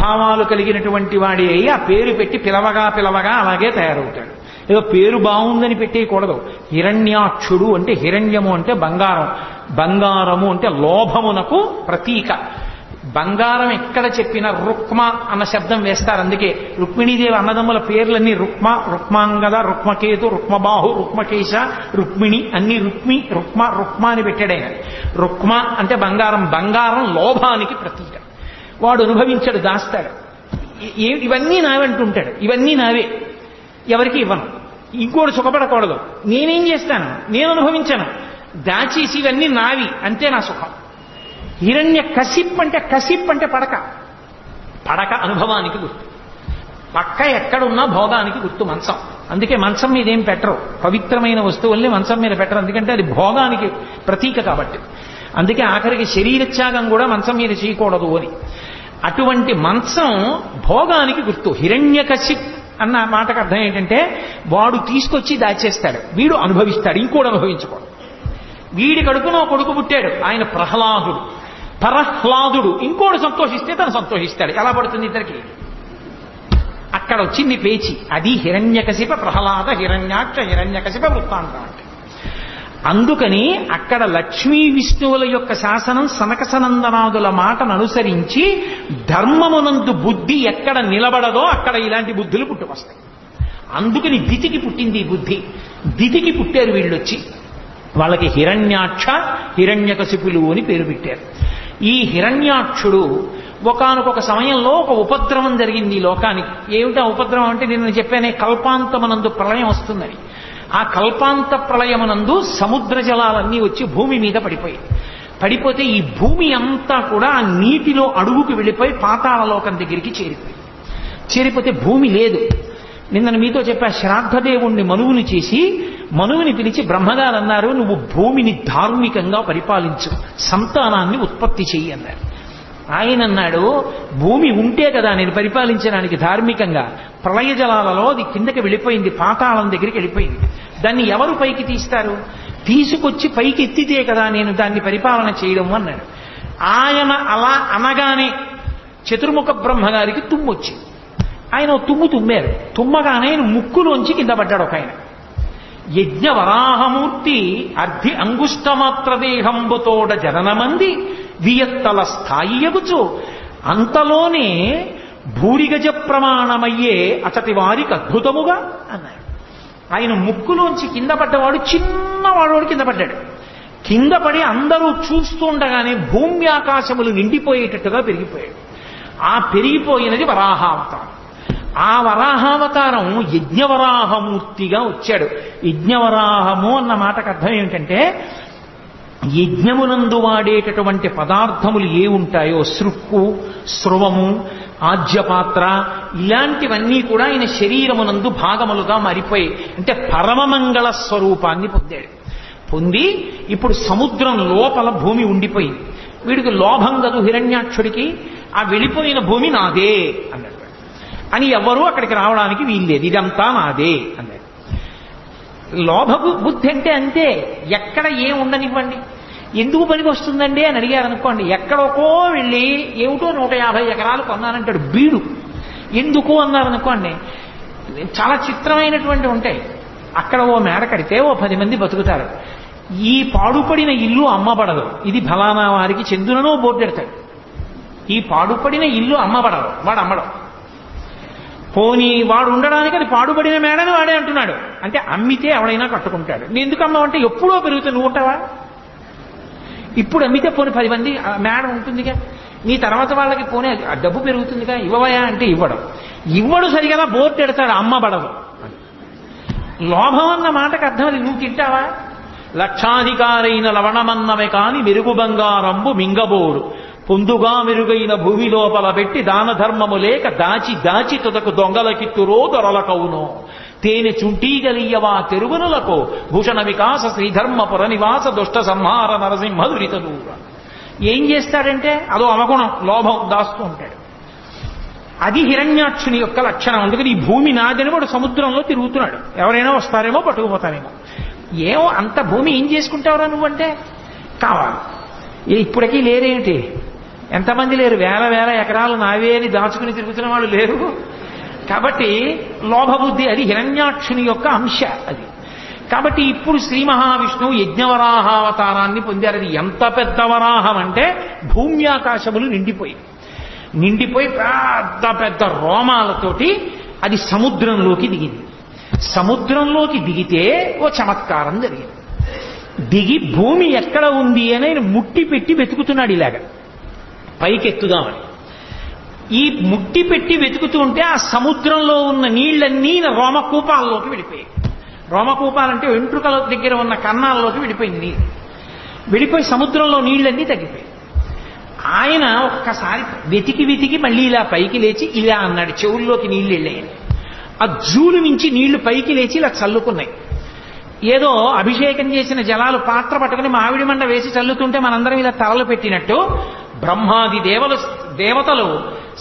సద్భావాలు కలిగినటువంటి వాడి అయి ఆ పేరు పెట్టి పిలవగా పిలవగా అలాగే తయారవుతాడు. ఏదో పేరు బాగుందని పెట్టేయకూడదు. హిరణ్యాక్షుడు అంటే హిరణ్యము అంటే బంగారం, బంగారము అంటే లోభమునకు ప్రతీక. బంగారం ఎక్కడ చెప్పినా రుక్మ అన్న శబ్దం వేస్తారు. అందుకే రుక్మిణీదేవి అన్నదమ్ముల పేర్లన్నీ రుక్మ, రుక్మాంగద, రుక్మకేతు, రుక్మబాహు, రుక్మకేశ, రుక్మిణి అన్ని రుక్మి, రుక్మ, రుక్మ అని పెట్టాడైన. రుక్మ అంటే బంగారం, బంగారం లోభానికి ప్రతీక. వాడు అనుభవించాడు, దాస్తాడు. ఇవన్నీ నావంటుంటాడు, ఇవన్నీ నావే, ఎవరికి ఇవ్వను, ఇంకోటి సుఖపడకూడదు, నేనేం చేస్తాను, నేను అనుభవించాను, దాచేసి ఇవన్నీ నావి, అంతే నా సుఖం. హిరణ్య కసిప్ అంటే పడక, పడక అనుభవానికి గుర్తు. పక్క ఎక్కడున్నా భోగానికి గుర్తు మంచం. అందుకే మంచం మీద ఏం పెట్టరు, పవిత్రమైన వస్తువుల్ని మంచం మీద పెట్టరు, ఎందుకంటే అది భోగానికి ప్రతీక కాబట్టి. అందుకే ఆఖరికి శరీరత్యాగం కూడా మంచం మీద చేయకూడదు అని. అటువంటి మంచం భోగానికి గుర్తు. హిరణ్యకశిప్ అన్న మాటకు అర్థం ఏంటంటే వాడు తీసుకొచ్చి దాచేస్తాడు, వీడు అనుభవిస్తాడు, ఇంకోడు అనుభవించుకోడు. వీడి కడుపున కొడుకు పుట్టాడు, ఆయన ప్రహ్లాదుడు, పరహ్లాదుడు, ఇంకోడు సంతోషిస్తే తను సంతోషిస్తాడు. ఎలా పడుతుంది ఇద్దరికి? అక్కడ వచ్చింది పేచి. అది హిరణ్యకశిప ప్రహ్లాద హిరణ్యాక్ష హిరణ్యకశిప వృత్తాంతం అంటే. అందుకని అక్కడ లక్ష్మీ విష్ణువుల యొక్క శాసనం సనకసనందనాదుల మాటను అనుసరించి ధర్మమునందు బుద్ధి ఎక్కడ నిలబడదో అక్కడ ఇలాంటి బుద్ధులు పుట్టుకొస్తాయి. అందుకని దితికి పుట్టింది ఈ బుద్ధి. దితికి పుట్టారు వీళ్ళొచ్చి. వాళ్ళకి హిరణ్యాక్ష హిరణ్యకశిపులు అని పేరు పెట్టారు. ఈ హిరణ్యాక్షుడు ఒకానొక సమయంలో ఒక ఉపద్రవం జరిగింది ఈ లోకానికి. ఏమిటా ఉపద్రవం అంటే నేను చెప్పానే, కల్పాంతమనందు ప్రళయం వస్తుందని. ఆ కల్పాంత ప్రళయమునందు సముద్ర జలాలన్నీ వచ్చి భూమి మీద పడిపోతే ఈ భూమి అంతా కూడా ఆ నీటిలో అడుగుకు వెళ్ళిపోయి పాతాళలోకం దగ్గరికి చేరిపోతే భూమి లేదు. నిన్న మీతో చెప్పా, శ్రాద్ధదేవుణ్ణి మనువుని చేసి మనువుని పిలిచి బ్రహ్మగారు అన్నారు, నువ్వు భూమిని ధార్మికంగా పరిపాలించు, సంతానాన్ని ఉత్పత్తి చెయ్యి అన్నారు. ఆయన అన్నాడు, భూమి ఉంటే కదా నేను పరిపాలించడానికి ధార్మికంగా, ప్రళయ జలాలలో అది కిందకి వెళ్ళిపోయింది, పాతాళం దగ్గరికి వెళ్ళిపోయింది, దాన్ని ఎవరు పైకి తీస్తారు, తీసుకొచ్చి పైకి ఎత్తితే కదా నేను దాన్ని పరిపాలన చేయడం అన్నాడు. ఆయన అలా అనగానే చతుర్ముఖ బ్రహ్మగారికి తుమ్మొచ్చింది. ఆయన తుమ్మారు. తుమ్మగానే ఆయన ముక్కులోంచి కింద పడ్డాడు ఒక ఆయన. యజ్ఞవరాహమూర్తి అర్ధి అంగుష్టమాత్రదేహంబుతోడ జననమంది వియత్తల స్థాయి ఎగుచు అంతలోనే భూరిగజ ప్రమాణమయ్యే అచటి వారికి అద్భుతముగా అన్నాడు. ఆయన ముక్కులోంచి కింద పడ్డవాడు చిన్నవాడు కింద పడ్డాడు. కింద పడి అందరూ చూస్తుండగానే భూమి ఆకాశములు నిండిపోయేటట్టుగా పెరిగిపోయాడు. ఆ పెరిగిపోయినది వరాహావతారం. ఆ వరాహావతారం యజ్ఞవరాహమూర్తిగా వచ్చాడు. యజ్ఞవరాహము అన్న మాటకు అర్థం ఏమిటంటే యజ్ఞమునందు వాడేటటువంటి పదార్థములు ఏ ఉంటాయో, సృక్కు, స్రవము, ఆజ్యపాత్ర, ఇలాంటివన్నీ కూడా ఆయన శరీరమునందు భాగములుగా మారిపోయి, అంటే పరమమంగళ స్వరూపాన్ని పొంది ఇప్పుడు సముద్రం లోపల భూమి ఉండిపోయింది. వీడికి లోభం కదు హిరణ్యాక్షుడికి, ఆ వెళ్ళిపోయిన భూమి నాదే అన్నాడు. అని ఎవరూ అక్కడికి రావడానికి వీల్లేదు, ఇదంతా నాదే అన్నాడు. లోభ బుద్ధి అంటే అంతే, ఎక్కడ ఏం ఉండనివ్వండి. ఎందుకు పనికి వస్తుందండి అని అడిగారు అనుకోండి, ఎక్కడికో వెళ్ళి ఏమిటో 150 ఎకరాలు కొన్నానంటాడు బీడు. ఎందుకు అన్నారనుకోండి, చాలా చిత్రమైనటువంటి ఉంటాయి. అక్కడ ఓ మేడ కడితే ఓ 10 మంది బతుకుతారు. ఈ పాడుపడిన ఇల్లు అమ్మబడదు, ఇది ఫలానా వారికి చెందుననో బోర్డు పెడతాడు. ఈ పాడుపడిన ఇల్లు అమ్మబడదు, వాడు అమ్మడం. పోనీ వాడు ఉండడానికి అది పాడుపడిన మేడని వాడే అంటున్నాడు, అంటే అమ్మితే ఎవడైనా కట్టుకుంటాడు. నేను ఎందుకు అమ్మావంటే ఎప్పుడో పెరుగుతుంది, నువ్వు ఉంటావా? ఇప్పుడు అమ్మితే పోనీ 10 మంది మేడ ఉంటుందిగా, నీ తర్వాత వాళ్ళకి పోనీ డబ్బు పెరుగుతుందిగా, ఇవ్వవయా అంటే ఇవ్వడు సరిగా బోర్డు పెడతాడు, అమ్మబడదు. లోభం అన్న మాటకు అర్థం అది. నువ్వు తింటావా? లక్షాధికారైన లవణమన్నమే కాని మెరుగు బంగారంబు మింగబోరు, పొందుగా మెరుగైన భూమి లోపల పెట్టి దాన ధర్మము లేక దాచి తుదకు దొంగలకిత్తురో దొరలకవునో, తేనె చుంటీగలియవా తెరుగునులకు భూషణ వికాస శ్రీధర్మపుర నివాస దుష్ట సంహార నరసింహ దురితదూర. ఏం చేస్తాడంటే అదో అవగుణం, లోభం, దాస్తూ ఉంటాడు. అది హిరణ్యాక్షుని యొక్క లక్షణం. అందుకని ఈ భూమి నాదని వాడు సముద్రంలో తిరుగుతున్నాడు, ఎవరైనా వస్తారేమో పట్టుకుపోతారేమో. ఏమో అంత భూమి ఏం చేసుకుంటావురా నువ్వంటే కావాలి, ఇప్పటికీ లేరేమిటి, ఎంతమంది లేరు? వేల వేల ఎకరాలు నావే అని దాచుకుని తిరుగుతున్న వాళ్ళు లేరు. కాబట్టి లోభబుద్ధి అది హిరణ్యాక్షుని యొక్క అంశ అది. కాబట్టి ఇప్పుడు శ్రీ మహావిష్ణువు యజ్ఞవరాహావతారాన్ని పొందారు. అది ఎంత పెద్ద వరాహం అంటే భూమి ఆకాశములు నిండిపోయి పెద్ద పెద్ద రోమాలతోటి అది సముద్రంలోకి దిగింది. సముద్రంలోకి దిగితే ఓ చమత్కారం జరిగింది. దిగి భూమి ఎక్కడ ఉంది అని ఆయన ముట్టి పెట్టి వెతుకుతున్నాడు ఇలాగ పైకెత్తుదామని. ఈ ముట్టి పెట్టి వెతుకుతూ ఉంటే ఆ సముద్రంలో ఉన్న నీళ్లన్నీ రోమకూపాల్లోకి వెళ్ళిపోయాయి. రోమకూపాలంటే వెంట్రుకల దగ్గర ఉన్న కన్నాల్లోకి వెళ్ళిపోయింది నీళ్ళు. వెళ్ళిపోయి సముద్రంలో నీళ్ళన్నీ తగ్గిపోయాయి. ఆయన ఒక్కసారి వెతికి మళ్ళీ ఇలా పైకి లేచి ఇలా అన్నాడు, చెవుల్లోకి నీళ్లు వెళ్ళాయని. ఆ జూలు మించి నీళ్లు పైకి లేచి ఇలా చల్లుకున్నాయి. ఏదో అభిషేకం చేసిన జలాలు పాత్ర పట్టుకుని మామిడి మండ వేసి చల్లుతుంటే మనందరం ఇలా తలలు పెట్టినట్టు బ్రహ్మాది దేవతలు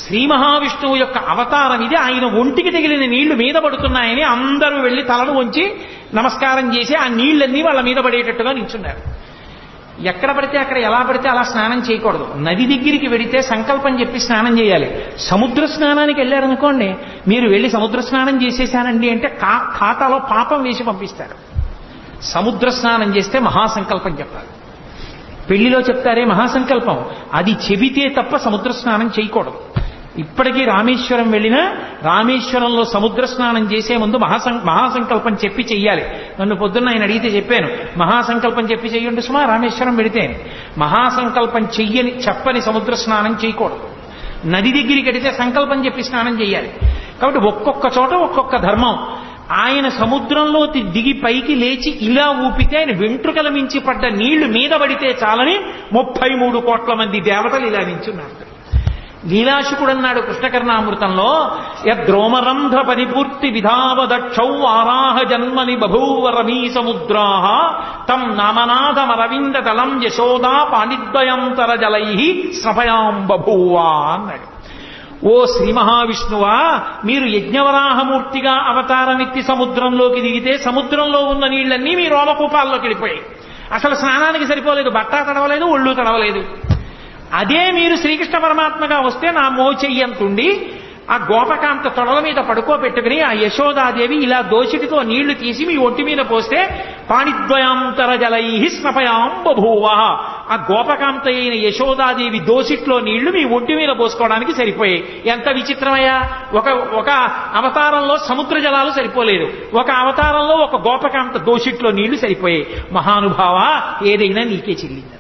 శ్రీ మహావిష్ణువు యొక్క అవతారం ఇది, ఆయన ఒంటికి తగిలిన నీళ్లు మీద పడుతున్నాయని అందరూ వెళ్లి తలను వంచి నమస్కారం చేసి ఆ నీళ్లన్నీ వాళ్ళ మీద పడేటట్టుగా నిల్చున్నారు. ఎక్కడ పడితే అక్కడ ఎలా పడితే అలా స్నానం చేయకూడదు. నది దగ్గరికి వెడితే సంకల్పం చెప్పి స్నానం చేయాలి. సముద్ర స్నానానికి వెళ్ళారనుకోండి, మీరు వెళ్ళి సముద్ర స్నానం చేసేసానండి అంటే ఖాతాలో పాపం వేసి పంపిస్తారు. సముద్ర స్నానం చేస్తే మహాసంకల్పం చెప్పాలి. పెళ్లిలో చెప్తారే మహాసంకల్పం, అది చెబితే తప్ప సముద్ర స్నానం చేయకూడదు. ఇప్పటికీ రామేశ్వరం వెళ్ళినా రామేశ్వరంలో సముద్ర స్నానం చేసే ముందు మహాసంకల్పం చెప్పి చెయ్యాలి. నన్ను పొద్దున్న ఆయన అడిగితే చెప్పాను, మహాసంకల్పం చెప్పి చెయ్యండి సుమా రామేశ్వరం వెడితే. మహాసంకల్పం చెప్పని సముద్ర స్నానం చేయకూడదు. నది దగ్గరికి వెడితే సంకల్పం చెప్పి స్నానం చేయాలి. కాబట్టి ఒక్కొక్క చోట ఒక్కొక్క ధర్మం. ఆయన సముద్రంలో దిగి పైకి లేచి ఇలా ఊపితే ఆయన వెంట్రుకల మించి పడ్డ నీళ్లు మీద పడితే చాలని 33 కోట్ల మంది దేవతలు ఇలా నించున్నారు. లీలాశుకుడు అన్నాడు కృష్ణకర్ణామృతంలో, యద్రోమరంధ్ర పరిపూర్తి విధావదక్షౌ ఆరాహ జన్మని బభూవ రమీ సముద్రాః తం నామనాథమరవింద దళం యశోదా పాణిద్వయంతర జలై స్రపయాం బభూవా అన్నాడు. ఓ శ్రీ మహావిష్ణువా, మీరు యజ్ఞవరాహమూర్తిగా అవతారమెత్తి సముద్రంలోకి దిగితే సముద్రంలో ఉన్న నీళ్లన్నీ మీ రోమకూపాల్లోకి వెళ్ళిపోయాయి. అసలు స్నానానికి సరిపోలేదు, బట్ట తడవలేదు, ఒళ్ళు తడవలేదు. అదే మీరు శ్రీకృష్ణ పరమాత్మగా వస్తే నా మోచెయ్యంతుండి ఆ గోపకాంత తొడల మీద పడుకోబెట్టుకుని ఆ యశోదాదేవి ఇలా దోషిటితో నీళ్లు తీసి మీ ఒంటి మీద పోస్తే పాణిద్వయాంతర జలై స్నపయాం బభూవ. ఆ గోపకాంత అయిన యశోదాదేవి దోషిట్లో నీళ్లు మీ ఒంటి మీద పోసుకోవడానికి సరిపోయాయి. ఎంత విచిత్రమయ్యా! ఒక అవతారంలో సముద్ర జలాలు సరిపోలేదు, ఒక అవతారంలో ఒక గోపకాంత దోషిట్లో నీళ్లు సరిపోయాయి. మహానుభావ, ఏదైనా నీకే చెల్లింది.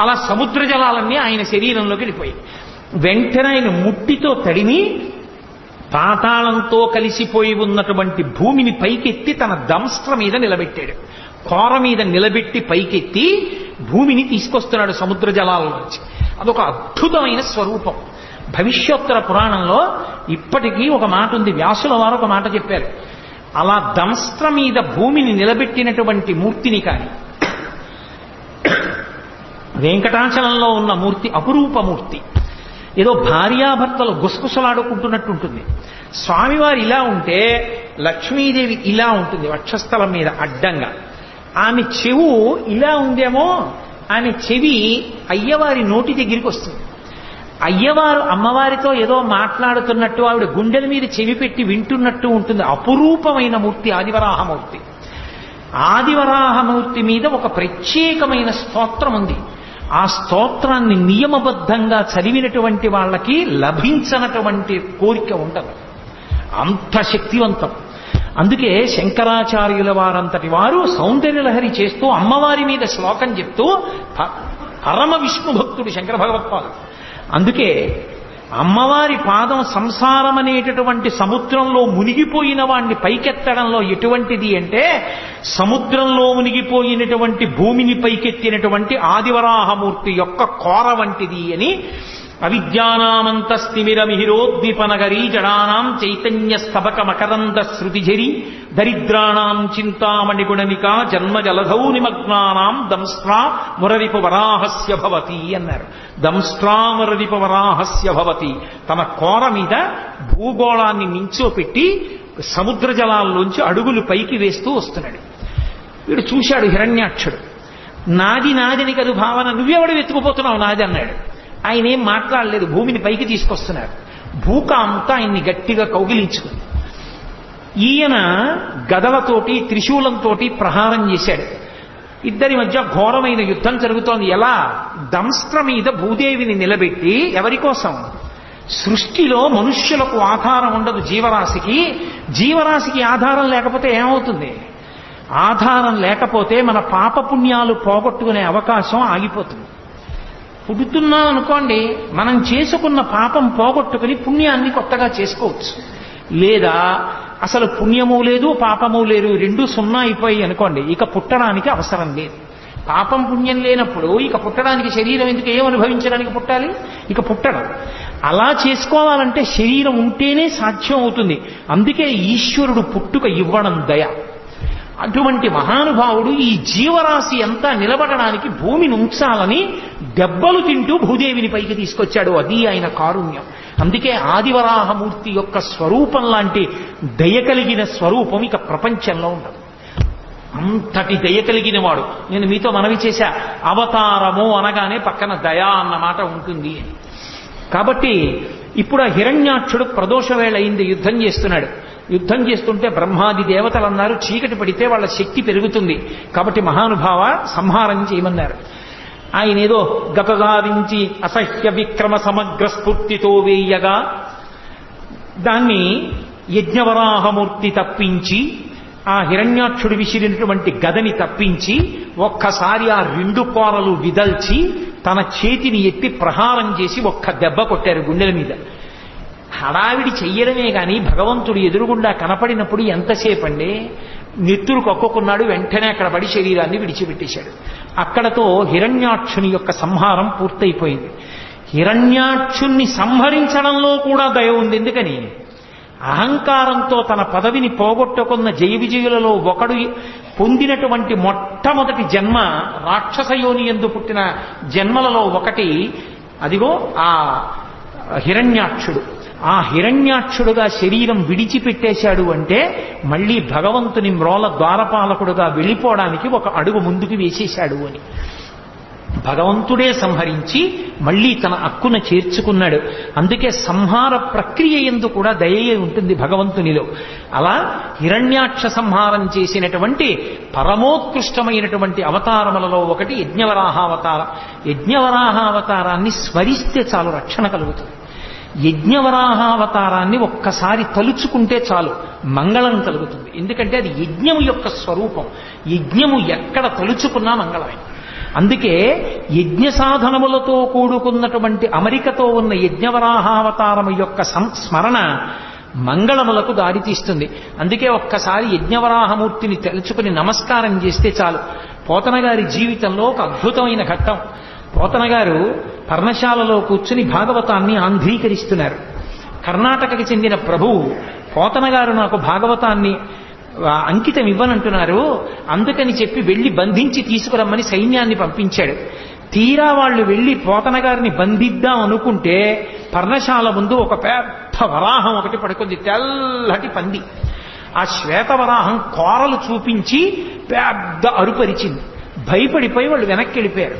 అలా సముద్ర జలాలన్నీ ఆయన శరీరంలోకి వెళ్ళిపోయాయి. వెంటనే ఆయన ముట్టితో తడిమి పాతాళంతో కలిసిపోయి ఉన్నటువంటి భూమిని పైకెత్తి తన దంస్ట్ర మీద నిలబెట్టాడు. కోర మీద నిలబెట్టి పైకెత్తి భూమిని తీసుకొస్తున్నాడు సముద్ర జలాల నుంచి. అదొక అద్భుతమైన స్వరూపం. భవిష్యోత్తర పురాణంలో ఇప్పటికీ ఒక మాట ఉంది, వ్యాసుల వారు ఒక మాట చెప్పారు. అలా దంస్ట్ర మీద భూమిని నిలబెట్టినటువంటి మూర్తిని కానీ వెంకటాచలంలో ఉన్న మూర్తి అపురూపమూర్తి. ఏదో భార్యాభర్తలు గుసగుసలాడుకుంటున్నట్టుంటుంది. స్వామివారు ఇలా ఉంటే లక్ష్మీదేవి ఇలా ఉంటుంది వక్షస్థలం మీద అడ్డంగా. ఆమె చెవు ఇలా ఉందేమో, ఆమె చెవి అయ్యవారి నోటి దగ్గరికి వస్తుంది. అయ్యవారు అమ్మవారితో ఏదో మాట్లాడుతున్నట్టు ఆవిడ గుండెల మీద చెవి పెట్టి వింటున్నట్టు ఉంటుంది. అపురూపమైన మూర్తి ఆదివరాహమూర్తి. ఆదివరాహమూర్తి మీద ఒక ప్రత్యేకమైన స్తోత్రం ఉంది. ఆ స్తోత్రాన్ని నియమబద్ధంగా చదివినటువంటి వాళ్ళకి లభించనటువంటి కోరిక ఉండదు, అంత శక్తివంతం. అందుకే శంకరాచార్యుల వారంతటి వారు సౌందర్యలహరి చేస్తూ అమ్మవారి మీద శ్లోకం చెప్తూ పరమ విష్ణు భక్తుడు శంకర భగవత్పాదుడు. అందుకే అమ్మవారి పాదం సంసారం అనేటటువంటి సముద్రంలో మునిగిపోయిన వాణ్ణి పైకెత్తడంలో ఎటువంటిది అంటే, సముద్రంలో మునిగిపోయినటువంటి భూమిని పైకెత్తినటువంటి ఆదివరాహమూర్తి యొక్క కోర వంటిది అని అవిద్యానామంతస్తిమిరమిహిరోద్దీపనగరీ జడానాం చైతన్య స్తబక మకరంద శృతిఝరి దరిద్రాణాం చింతామణిగుణనికా జన్మ జలధౌ నిమగ్నానాం దంస్ట్రా మురరిపు వరాహస్య భవతి అన్నారు. దంస్ట్రా మురరిపు వరాహస్య భవతి. తన కోర మీద భూగోళాన్ని నించోపెట్టి సముద్ర జలాల్లోంచి అడుగులు పైకి వేస్తూ వస్తున్నాడు. వీడు చూశాడు హిరణ్యాక్షుడు. నాది నాదిని కదు భావన, నువ్వెవడు వెతుకుపోతున్నావు నాది అన్నాడు. ఆయన ఏం మాట్లాడలేదు, భూమిని పైకి తీసుకొస్తున్నారు. భూక అంతా ఆయన్ని గట్టిగా కౌగిలించుకుంది. ఈయన గదలతోటి త్రిశూలంతోటి ప్రహారం చేశాడు. ఇద్దరి మధ్య ఘోరమైన యుద్ధం జరుగుతోంది. ఎలా? దంస్త్ర మీద భూదేవిని నిలబెట్టి, ఎవరి కోసం? సృష్టిలో మనుష్యులకు ఆధారం ఉండదు జీవరాశికి. జీవరాశికి ఆధారం లేకపోతే ఏమవుతుంది? ఆధారం లేకపోతే మన పాపపుణ్యాలు పోగొట్టుకునే అవకాశం ఆగిపోతుంది. పుడుతున్నాం అనుకోండి, మనం చేసుకున్న పాపం పోగొట్టుకుని పుణ్యాన్ని కొత్తగా చేసుకోవచ్చు. లేదా అసలు పుణ్యము లేదు పాపము లేదు, రెండు సున్నా అయిపోయి అనుకోండి, ఇక పుట్టడానికి అవసరం లేదు. పాపం పుణ్యం లేనప్పుడు ఇక పుట్టడానికి శరీరం ఎందుకు? ఏం అనుభవించడానికి పుట్టాలి? ఇక పుట్టడం. అలా చేసుకోవాలంటే శరీరం ఉంటేనే సాధ్యం అవుతుంది. అందుకే ఈశ్వరుడు పుట్టుక ఇవ్వడం దయ. అటువంటి మహానుభావుడు ఈ జీవరాశి అంతా నిలబడడానికి భూమిని ఉంచాలని దెబ్బలు తింటూ భూదేవిని పైకి తీసుకొచ్చాడు. అది ఆయన కారుణ్యం. అందుకే ఆదివరాహమూర్తి యొక్క స్వరూపం లాంటి దయ కలిగిన స్వరూపం ఇక ప్రపంచంలో ఉండదు. అంతటి దయ కలిగిన వాడు. నేను మీతో మనవి చేశా, అవతారము అనగానే పక్కన దయ అన్న మాట ఉంటుంది. కాబట్టి ఇప్పుడు ఆ హిరణ్యాక్షుడు ప్రదోష వేళ అయింది, యుద్ధం చేస్తున్నాడు. యుద్ధం చేస్తుంటే బ్రహ్మాది దేవతలు అన్నారు, చీకటి పడితే వాళ్ళ శక్తి పెరుగుతుంది, కాబట్టి మహానుభావ సంహారం చేయమన్నారు. ఆయన ఏదో గతదారించి అసహ్య విక్రమ సమగ్ర స్ఫూర్తితో వేయగా దాన్ని యజ్ఞవరాహమూర్తి తప్పించి, ఆ హిరణ్యాక్షుడు విసిరినటువంటి గదని తప్పించి ఒక్కసారి ఆ రెండు కోరలు విదల్చి తన చేతిని ఎత్తి ప్రహారం చేసి ఒక్క దెబ్బ కొట్టారు గుండెల మీద. హడావిడి చెయ్యడమే గాని భగవంతుడు ఎదురుగుండా కనపడినప్పుడు ఎంతసేపు అండి? నెత్తురు కక్కుకున్నాడు, వెంటనే అక్కడ పడి శరీరాన్ని విడిచిపెట్టేశాడు. అక్కడతో హిరణ్యాక్షుని యొక్క సంహారం పూర్తయిపోయింది. హిరణ్యాక్షుణ్ణి సంహరించడంలో కూడా దయ ఉంది. ఎందుకని? అహంకారంతో తన పదవిని పోగొట్టుకున్న జయ విజయులలో ఒకడు పొందినటువంటి మొట్టమొదటి జన్మ రాక్షసయోని యందు పుట్టిన జన్మలలో ఒకటి అదిగో ఆ హిరణ్యాక్షుడు. ఆ హిరణ్యాక్షుడుగా శరీరం విడిచిపెట్టేశాడు అంటే మళ్ళీ భగవంతుని మ్రోల ద్వారపాలకుడుగా వెళ్ళిపోవడానికి ఒక అడుగు ముందుకు వేసేశాడు అని. భగవంతుడే సంహరించి మళ్ళీ తన అక్కున చేర్చుకున్నాడు. అందుకే సంహార ప్రక్రియ యందు కూడా దయయే ఉంటుంది భగవంతునిలో. అలా హిరణ్యాక్ష సంహారం చేసినటువంటి పరమోత్కృష్టమైనటువంటి అవతారములలో ఒకటి యజ్ఞవరాహావతారం. యజ్ఞవరాహావతారాన్ని స్మరిస్తే చాలు రక్షణ కలుగుతుంది. యజ్ఞవరాహావతారాన్ని ఒక్కసారి తలుచుకుంటే చాలు మంగళం కలుగుతుంది. ఎందుకంటే అది యజ్ఞము యొక్క స్వరూపం. యజ్ఞము ఎక్కడ తలుచుకున్నా మంగళమే. అందుకే యజ్ఞ సాధనములతో కూడుకున్నటువంటి అమరికతో ఉన్న యజ్ఞవరాహావతారము యొక్క స్మరణ మంగళములకు దారితీస్తుంది. అందుకే ఒక్కసారి యజ్ఞవరాహమూర్తిని తలుచుకుని నమస్కారం చేస్తే చాలు. పోతన గారి జీవితంలో ఒక అద్భుతమైన ఘట్టం. పోతన గారు పర్ణశాలలో కూర్చుని భాగవతాన్ని ఆంధ్రీకరిస్తున్నారు. కర్ణాటకకి చెందిన ప్రభువు పోతన గారు నాకు భాగవతాన్ని అంకితం ఇవ్వనంటున్నారు, అందుకని చెప్పి వెళ్లి బంధించి తీసుకురమ్మని సైన్యాన్ని పంపించాడు. తీరా వాళ్ళు వెళ్లి పోతన గారిని బంధిద్దాం అనుకుంటే పర్ణశాల ముందు ఒక పెద్ద వరాహం ఒకటి పడుకుంది, తెల్లటి పంది. ఆ శ్వేతవరాహం కోరలు చూపించి పెద్ద అరుపరిచింది. భయపడిపోయి వాళ్ళు వెనక్కి వెళ్ళిపోయారు.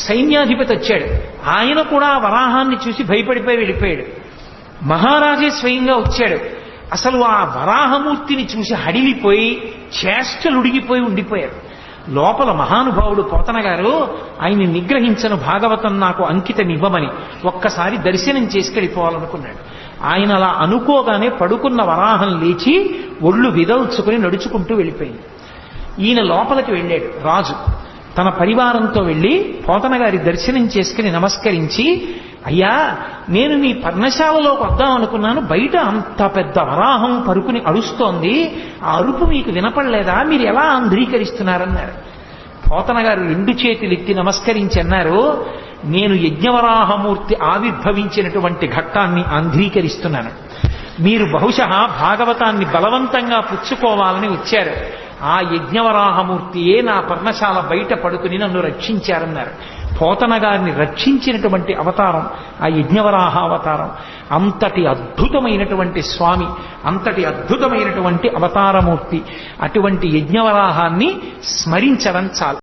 సైన్యాధిపతి వచ్చాడు, ఆయన కూడా ఆ వరాహాన్ని చూసి భయపడిపోయి వెళ్ళిపోయాడు. మహారాజే స్వయంగా వచ్చాడు. అసలు ఆ వరాహమూర్తిని చూసి హడిలిపోయి చేష్టలుడిగిపోయి ఉండిపోయారు. లోపల మహానుభావుడు పోతన గారు ఆయన్ని నిగ్రహించను, భాగవతం నాకు అంకితం ఇవ్వమని ఒక్కసారి దర్శనం చేసుకెళ్ళిపోవాలనుకున్నాడు. ఆయన అలా అనుకోగానే పడుకున్న వరాహం లేచి ఒళ్ళు విదల్చుకుని నడుచుకుంటూ వెళ్ళిపోయింది. ఈయన లోపలికి వెళ్ళాడు. రాజు తన పరివారంతో వెళ్ళి పోతన గారి దర్శనం చేసుకుని నమస్కరించి, అయ్యా నేను మీ పర్ణశాలలోకి వద్దాం అనుకున్నాను, బయట అంత పెద్ద వరాహం పరుకుని అరుస్తోంది, ఆ అరుపు మీకు వినపడలేదా? మీరు ఎలా ఆంధ్రీకరిస్తున్నారన్నారు. పోతన గారు రెండు చేతులు ఎత్తి నమస్కరించి అన్నారు, నేను యజ్ఞవరాహమూర్తి ఆవిర్భవించినటువంటి ఘట్టాన్ని ఆంధ్రీకరిస్తున్నాను. మీరు బహుశా భాగవతాన్ని బలవంతంగా పుచ్చుకోవాలని వచ్చారు. ఆ యజ్ఞవరాహమూర్తియే నా పర్ణశాల బయట పడుకుని నన్ను రక్షించారన్నారు. పోతన గారిని రక్షించినటువంటి అవతారం ఆ యజ్ఞవరాహావతారం. అంతటి అద్భుతమైనటువంటి స్వామి, అంతటి అద్భుతమైనటువంటి అవతారమూర్తి. అటువంటి యజ్ఞవరాహాన్ని స్మరించడం చాలు.